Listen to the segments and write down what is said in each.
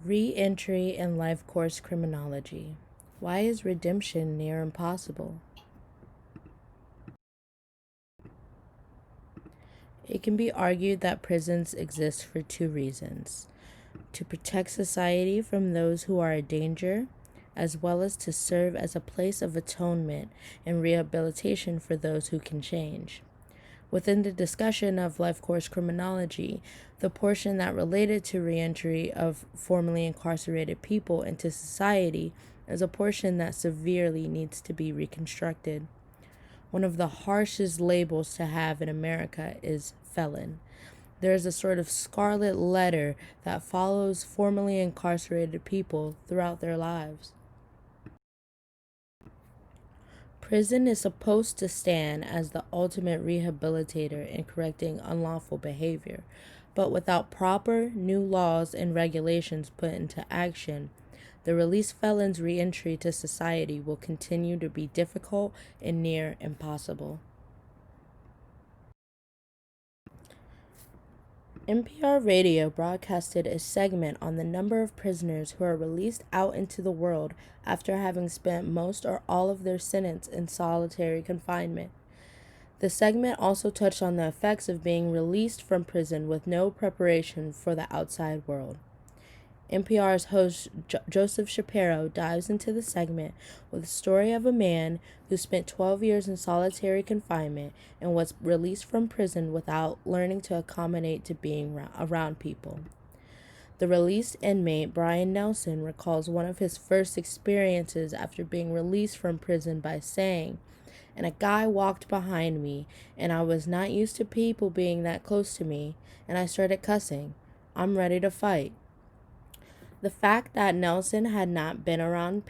Re-entry in life course criminology. Why is redemption near impossible? It can be argued that prisons exist for two reasons: to protect society from those who are a danger, as well as to serve as a place of atonement and rehabilitation for those who can change. Within the discussion of life course criminology, the portion that related to reentry of formerly incarcerated people into society is a portion that severely needs to be reconstructed. One of the harshest labels to have in America is felon. There is a sort of scarlet letter that follows formerly incarcerated people throughout their lives. Prison is supposed to stand as the ultimate rehabilitator in correcting unlawful behavior, but without proper new laws and regulations put into action, the released felon's reentry to society will continue to be difficult and near impossible. NPR Radio broadcasted a segment on the number of prisoners who are released out into the world after having spent most or all of their sentence in solitary confinement. The segment also touched on the effects of being released from prison with no preparation for the outside world. NPR's host Joseph Shapiro dives into the segment with the story of a man who spent 12 years in solitary confinement and was released from prison without learning to accommodate to being around people. The released inmate, Brian Nelson, recalls one of his first experiences after being released from prison by saying, "And a guy walked behind me, and I was not used to people being that close to me, and I started cussing. I'm ready to fight." The fact that Nelson had not been around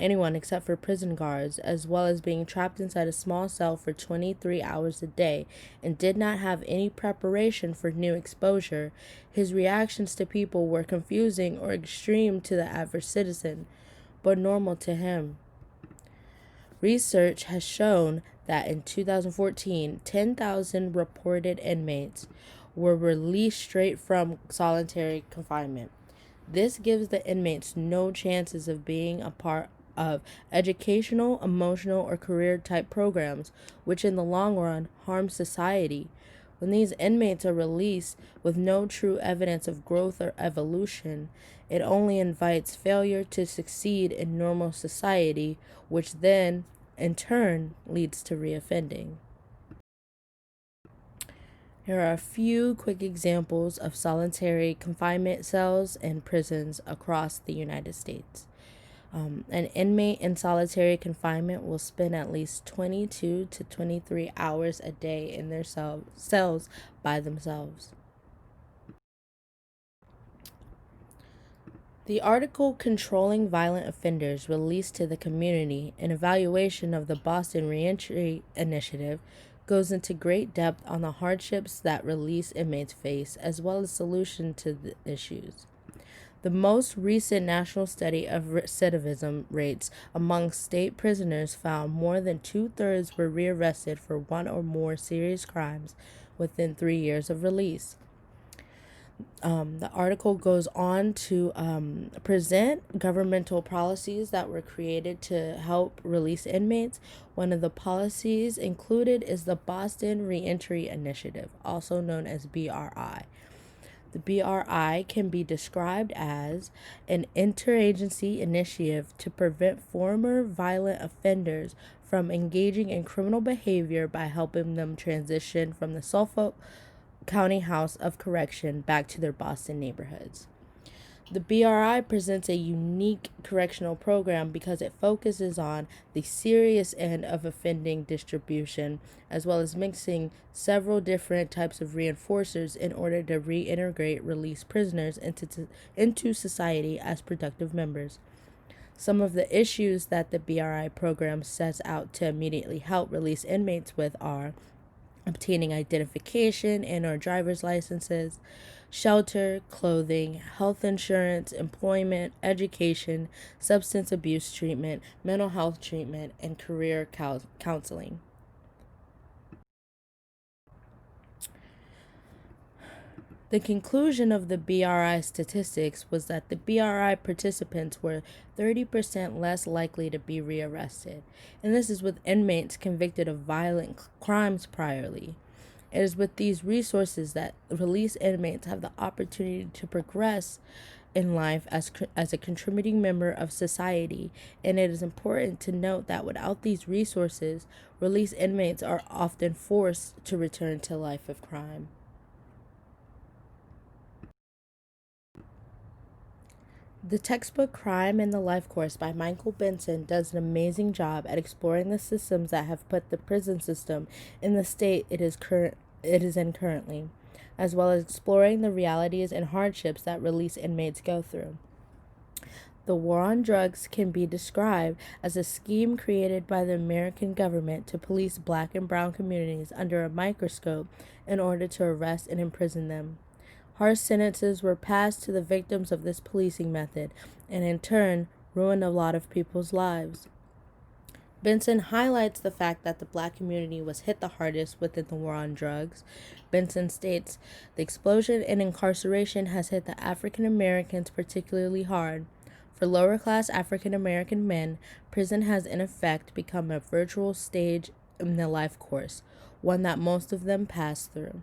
anyone except for prison guards, as well as being trapped inside a small cell for 23 hours a day and did not have any preparation for new exposure, his reactions to people were confusing or extreme to the average citizen, but normal to him. Research has shown that in 2014, 10,000 reported inmates were released straight from solitary confinement. This gives the inmates no chances of being a part of educational, emotional, or career type programs, which in the long run harm society. When these inmates are released with no true evidence of growth or evolution, it only invites failure to succeed in normal society, which then, in turn, leads to reoffending. Here are a few quick examples of solitary confinement cells and prisons across the United States. An inmate in solitary confinement will spend at least 22 to 23 hours a day in their cells by themselves. The article Controlling Violent Offenders released to the community, an evaluation of the Boston Reentry Initiative, goes into great depth on the hardships that released inmates face, as well as solutions to the issues. The most recent national study of recidivism rates among state prisoners found more than 2/3 were rearrested for one or more serious crimes within 3 years of release. The article goes on to present governmental policies that were created to help release inmates. One of the policies included is the Boston Reentry Initiative, also known as BRI. The BRI can be described as an interagency initiative to prevent former violent offenders from engaging in criminal behavior by helping them transition from the Suffolk County House of Correction back to their Boston neighborhoods. The BRI presents a unique correctional program because it focuses on the serious end of offending distribution, as well as mixing several different types of reinforcers in order to reintegrate released prisoners into society as productive members. Some of the issues that the BRI program sets out to immediately help release inmates with are obtaining identification and/or driver's licenses, shelter, clothing, health insurance, employment, education, substance abuse treatment, mental health treatment, and career counseling. The conclusion of the BRI statistics was that the BRI participants were 30% less likely to be rearrested, and this is with inmates convicted of violent crimes priorly. It is with these resources that released inmates have the opportunity to progress in life as a contributing member of society, and it is important to note that without these resources, released inmates are often forced to return to a life of crime. The textbook Crime and the Life Course by Michael Benson does an amazing job at exploring the systems that have put the prison system in the state it is in currently, as well as exploring the realities and hardships that released inmates go through. The war on drugs can be described as a scheme created by the American government to police black and brown communities under a microscope in order to arrest and imprison them. Harsh sentences were passed to the victims of this policing method, and in turn, ruined a lot of people's lives. Benson highlights the fact that the black community was hit the hardest within the war on drugs. Benson states, "The explosion in incarceration has hit the African Americans particularly hard. For lower class African American men, prison has in effect become a virtual stage in the life course, one that most of them pass through."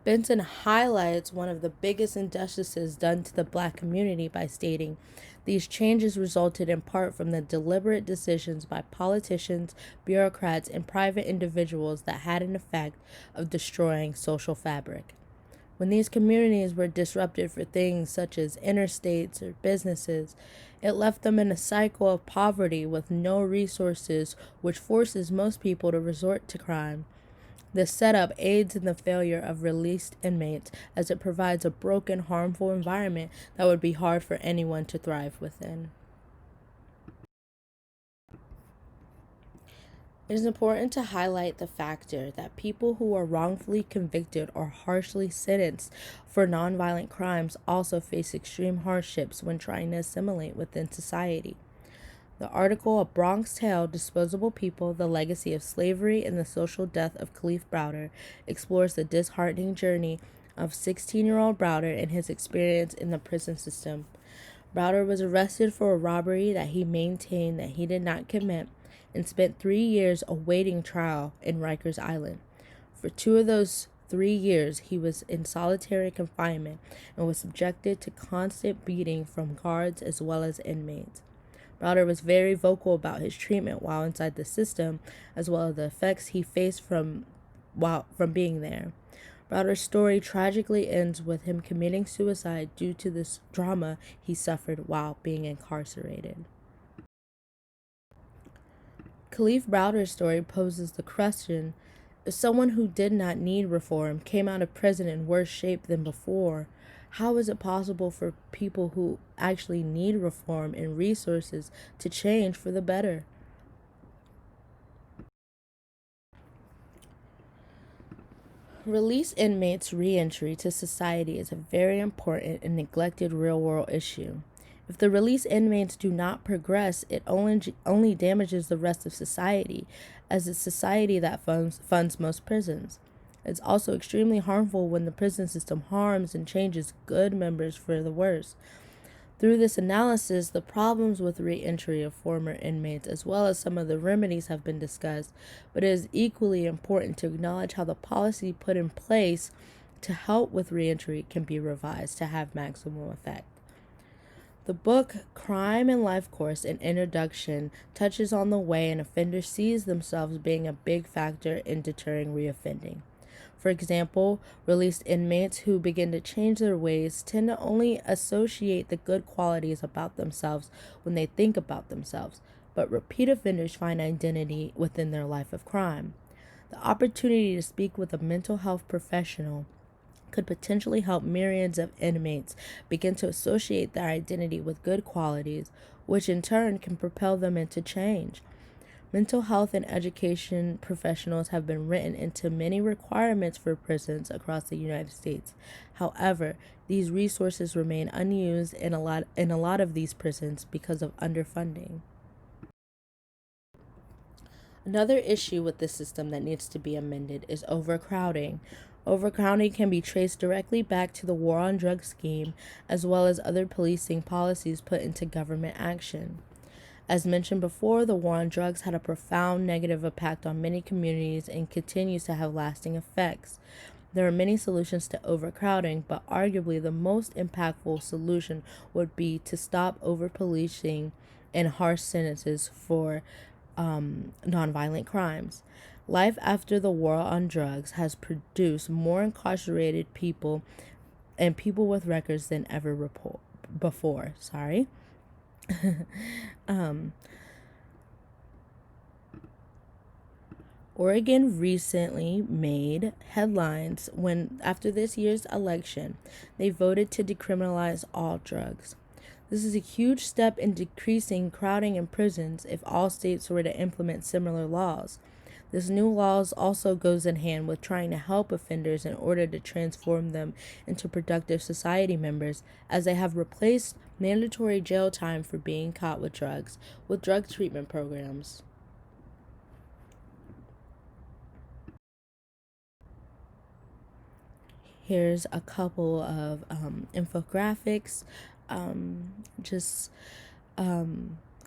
Benson highlights one of the biggest injustices done to the black community by stating, "These changes resulted in part from the deliberate decisions by politicians, bureaucrats, and private individuals that had an effect of destroying social fabric. When these communities were disrupted for things such as interstates or businesses, it left them in a cycle of poverty with no resources, which forces most people to resort to crime. This setup aids in the failure of released inmates as it provides a broken, harmful environment that would be hard for anyone to thrive within." It is important to highlight the factor that people who are wrongfully convicted or harshly sentenced for nonviolent crimes also face extreme hardships when trying to assimilate within society. The article A Bronx Tale, Disposable People, The Legacy of Slavery and the Social Death of Kalief Browder explores the disheartening journey of 16-year-old Browder and his experience in the prison system. Browder was arrested for a robbery that he maintained that he did not commit and spent 3 years awaiting trial in Rikers Island. For 2 of those 3 years, he was in solitary confinement and was subjected to constant beating from guards as well as inmates. Browder was very vocal about his treatment while inside the system, as well as the effects he faced from being there. Browder's story tragically ends with him committing suicide due to this trauma he suffered while being incarcerated. Kalief Browder's story poses the question, if someone who did not need reform came out of prison in worse shape than before, how is it possible for people who actually need reform and resources to change for the better? Release inmates' reentry to society is a very important and neglected real-world issue. If the released inmates do not progress, it only damages the rest of society, as it's society that funds most prisons. It's also extremely harmful when the prison system harms and changes good members for the worse. Through this analysis, the problems with reentry of former inmates as well as some of the remedies have been discussed, but it is equally important to acknowledge how the policy put in place to help with reentry can be revised to have maximum effect. The book Crime and Life Course, an Introduction, touches on the way an offender sees themselves being a big factor in deterring reoffending. For example, released inmates who begin to change their ways tend to only associate the good qualities about themselves when they think about themselves, but repeat offenders find identity within their life of crime. The opportunity to speak with a mental health professional could potentially help myriads of inmates begin to associate their identity with good qualities, which in turn can propel them into change. Mental health and education professionals have been written into many requirements for prisons across the United States. However, these resources remain unused in a lot of these prisons because of underfunding. Another issue with this system that needs to be amended is overcrowding. Overcrowding can be traced directly back to the war on drugs scheme, as well as other policing policies put into government action. As mentioned before, the war on drugs had a profound negative impact on many communities and continues to have lasting effects. There are many solutions to overcrowding, but arguably the most impactful solution would be to stop over-policing and harsh sentences for nonviolent crimes. Life after the war on drugs has produced more incarcerated people and people with records than ever before. Oregon recently made headlines when, after this year's election, they voted to decriminalize all drugs. This is a huge step in decreasing crowding in prisons if all states were to implement similar laws. This new law also goes in hand with trying to help offenders in order to transform them into productive society members, as they have replaced mandatory jail time for being caught with drugs with drug treatment programs. Here's a couple of infographics just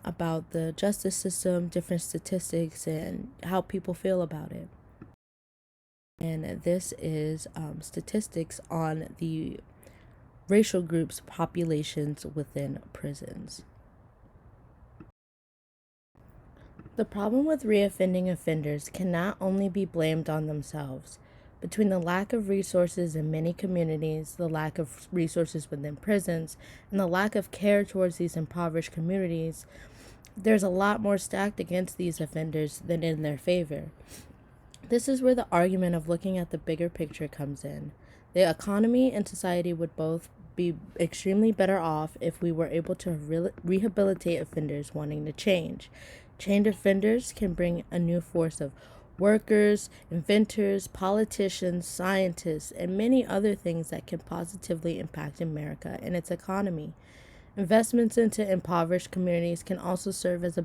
about the justice system, different statistics, and how people feel about it. And this is statistics on the racial groups' populations within prisons. The problem with reoffending offenders cannot only be blamed on themselves. Between the lack of resources in many communities, the lack of resources within prisons, and the lack of care towards these impoverished communities, there's a lot more stacked against these offenders than in their favor. This is where the argument of looking at the bigger picture comes in. The economy and society would both be extremely better off if we were able to rehabilitate offenders wanting to change. Chained offenders can bring a new force of workers, inventors, politicians, scientists, and many other things that can positively impact America and its economy. Investments into impoverished communities can also serve as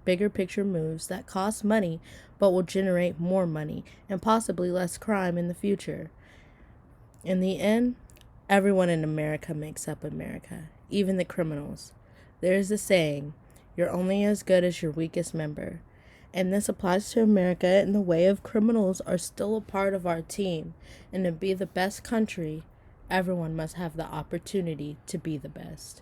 bigger picture moves that cost money but will generate more money and possibly less crime in the future. In the end, everyone in America makes up America, even the criminals. There is a saying, "You're only as good as your weakest member." And this applies to America in the way of criminals are still a part of our team. And to be the best country, everyone must have the opportunity to be the best.